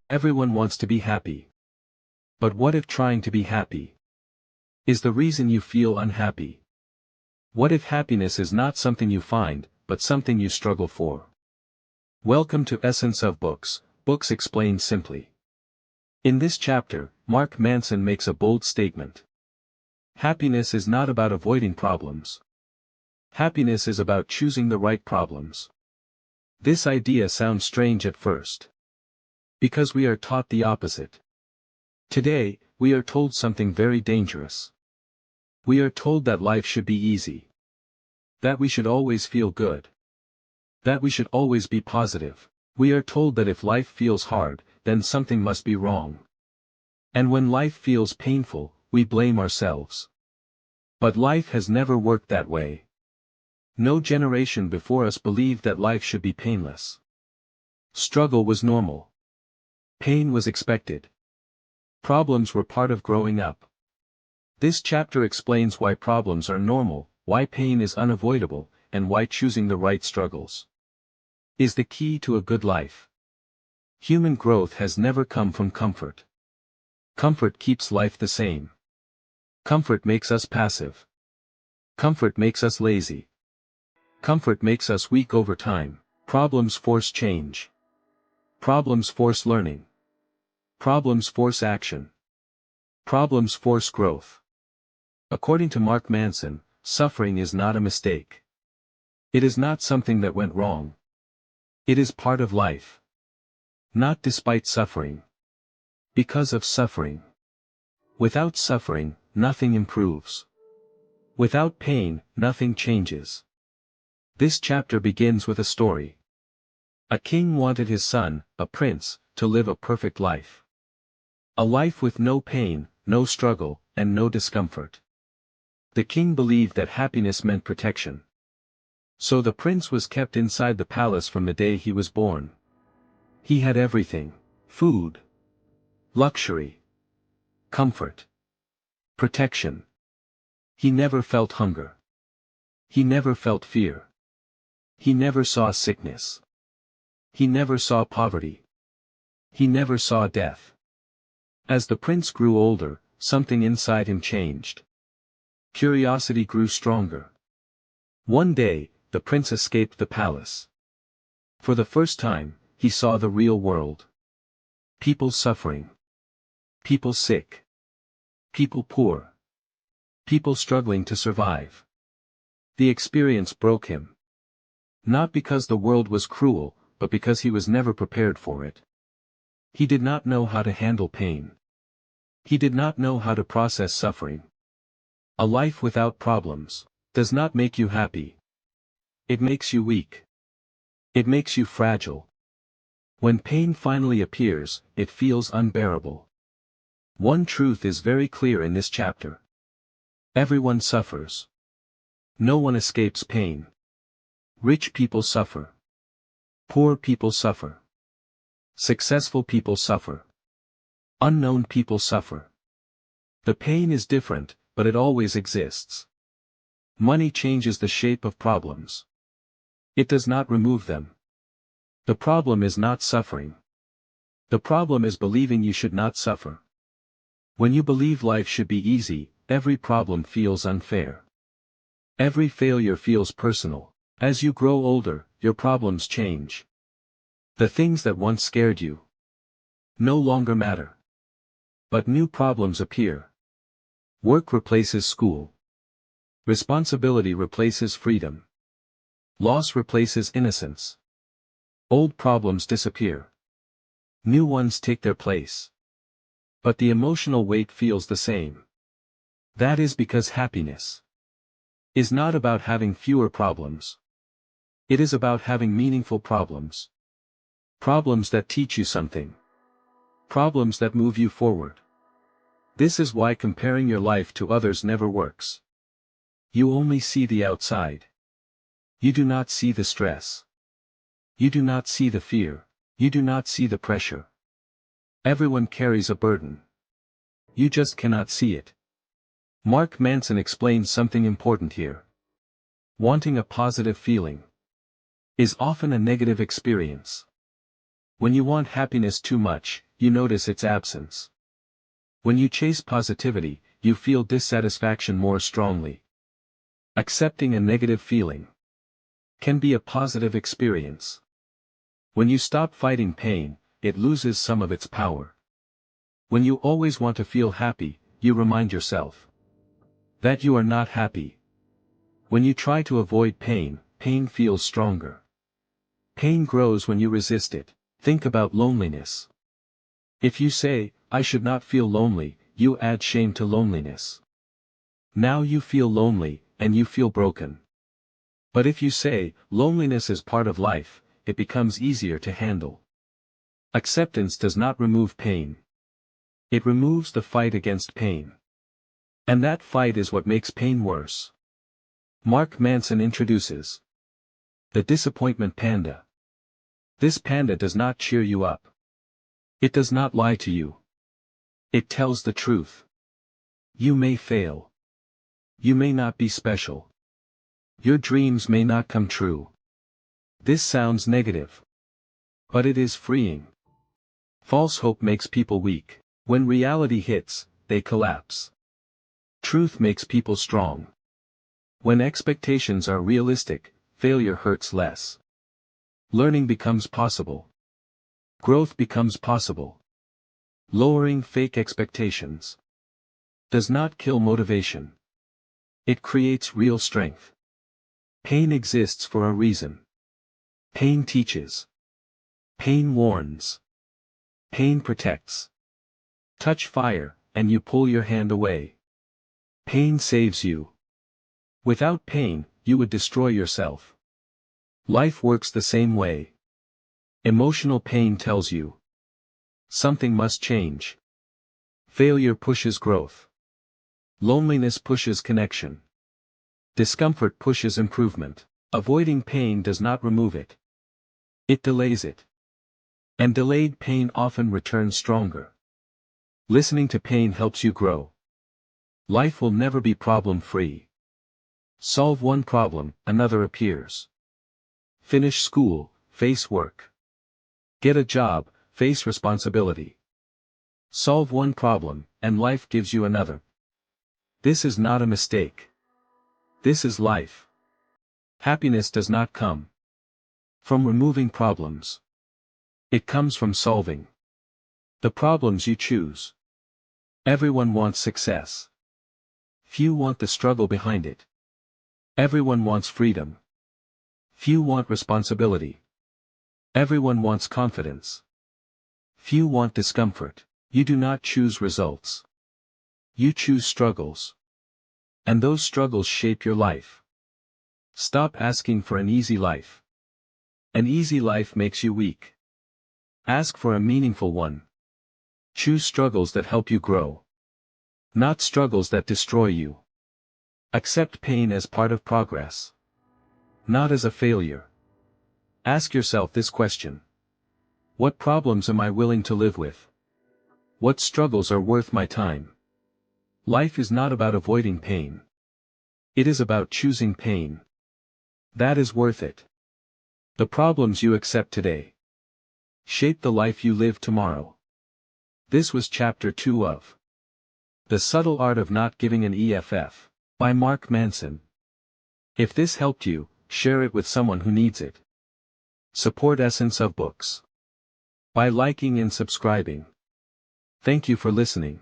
Everyone wants to be happy. But what if trying to be happy is the reason you feel unhappy? What if happiness is not something you find, but something you struggle for? Welcome to Essence of Books, Books Explained Simply. In this chapter, Mark Manson makes a bold statement. Happiness is not about avoiding problems. Happiness is about choosing the right problems. This idea sounds strange at first, because we are taught the opposite. Today, we are told something very dangerous. We are told that life should be easy. That we should always feel good. That we should always be positive. We are told that if life feels hard, then something must be wrong. And when life feels painful, we blame ourselves. But life has never worked that way. No generation before us believed that life should be painless. Struggle was normal. Pain was expected. Problems were part of growing up. This chapter explains why problems are normal, why pain is unavoidable, and why choosing the right struggles is the key to a good life. Human growth has never come from comfort. Comfort keeps life the same. Comfort makes us passive. Comfort makes us lazy. Comfort makes us weak over time. Problems force change. Problems force learning. Problems force action. Problems force growth. According to Mark Manson, suffering is not a mistake. It is not something that went wrong. It is part of life. Not despite suffering. Because of suffering. Without suffering, nothing improves. Without pain, nothing changes. This chapter begins with a story. A king wanted his son, a prince, to live a perfect life. A life with no pain, no struggle, and no discomfort. The king believed that happiness meant protection. So the prince was kept inside the palace from the day he was born. He had everything: food, luxury, comfort, protection. He never felt hunger. He never felt fear. He never saw sickness. He never saw poverty. He never saw death. As the prince grew older, something inside him changed. Curiosity grew stronger. One day, the prince escaped the palace. For the first time, he saw the real world. People suffering. People sick. People poor. People struggling to survive. The experience broke him. Not because the world was cruel, but because he was never prepared for it. He did not know how to handle pain. He did not know how to process suffering. A life without problems does not make you happy. It makes you weak. It makes you fragile. When pain finally appears, it feels unbearable. One truth is very clear in this chapter. Everyone suffers. No one escapes pain. Rich people suffer. Poor people suffer. Successful people suffer. Unknown people suffer. The pain is different, but it always exists. Money changes the shape of problems. It does not remove them. The problem is not suffering. The problem is believing you should not suffer. When you believe life should be easy, every problem feels unfair. Every failure feels personal. As you grow older, your problems change. The things that once scared you no longer matter. But new problems appear. Work replaces school. Responsibility replaces freedom. Loss replaces innocence. Old problems disappear. New ones take their place. But the emotional weight feels the same. That is because happiness is not about having fewer problems. It is about having meaningful problems. Problems that teach you something. Problems that move you forward. This is why comparing your life to others never works. You only see the outside. You do not see the stress. You do not see the fear. You do not see the pressure. Everyone carries a burden. You just cannot see it. Mark Manson explains something important here. Wanting a positive feeling is often a negative experience. When you want happiness too much, you notice its absence. When you chase positivity, you feel dissatisfaction more strongly. Accepting a negative feeling can be a positive experience. When you stop fighting pain, it loses some of its power. When you always want to feel happy, you remind yourself that you are not happy. When you try to avoid pain, pain feels stronger. Pain grows when you resist it. Think about loneliness. If you say, "I should not feel lonely," you add shame to loneliness. Now you feel lonely, and you feel broken. But if you say, "Loneliness is part of life," it becomes easier to handle. Acceptance does not remove pain. It removes the fight against pain. And that fight is what makes pain worse. Manson introduces the disappointment panda. This panda does not cheer you up. It does not lie to you. It tells the truth. You may fail. You may not be special. Your dreams may not come true. This sounds negative. But it is freeing. False hope makes people weak. When reality hits, they collapse. Truth makes people strong. When expectations are realistic, failure hurts less. Learning becomes possible. Growth becomes possible. Lowering fake expectations does not kill motivation. It creates real strength. Pain exists for a reason. Pain teaches. Pain warns. Pain protects. Touch fire, and you pull your hand away. Pain saves you. Without pain, you would destroy yourself. Life works the same way. Emotional pain tells you something must change. Failure pushes growth. Loneliness pushes connection. Discomfort pushes improvement. Avoiding pain does not remove it. It delays it. And delayed pain often returns stronger. Listening to pain helps you grow. Life will never be problem-free. Solve one problem, another appears. Finish school, face work. Get a job, face responsibility. Solve one problem, and life gives you another. This is not a mistake. This is life. Happiness does not come from removing problems. It comes from solving the problems you choose. Everyone wants success. Few want the struggle behind it. Everyone wants freedom. Few want responsibility. Everyone wants confidence. Few want discomfort. You do not choose results. You choose struggles. And those struggles shape your life. Stop asking for an easy life. An easy life makes you weak. Ask for a meaningful one. Choose struggles that help you grow. Not struggles that destroy you. Accept pain as part of progress. Not as a failure. Ask yourself this question. What problems am I willing to live with? What struggles are worth my time? Life is not about avoiding pain. It is about choosing pain. That is worth it. The problems you accept today shape the life you live tomorrow. This was Chapter 2 of The Subtle Art of Not Giving an EFF by Manson. If this helped you, share it with someone who needs it. Support Essence of Books by liking and subscribing. Thank you for listening.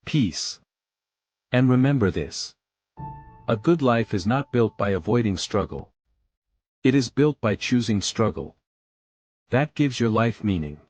Peace. And remember this. A good life is not built by avoiding struggle. It is built by choosing struggle. That gives your life meaning.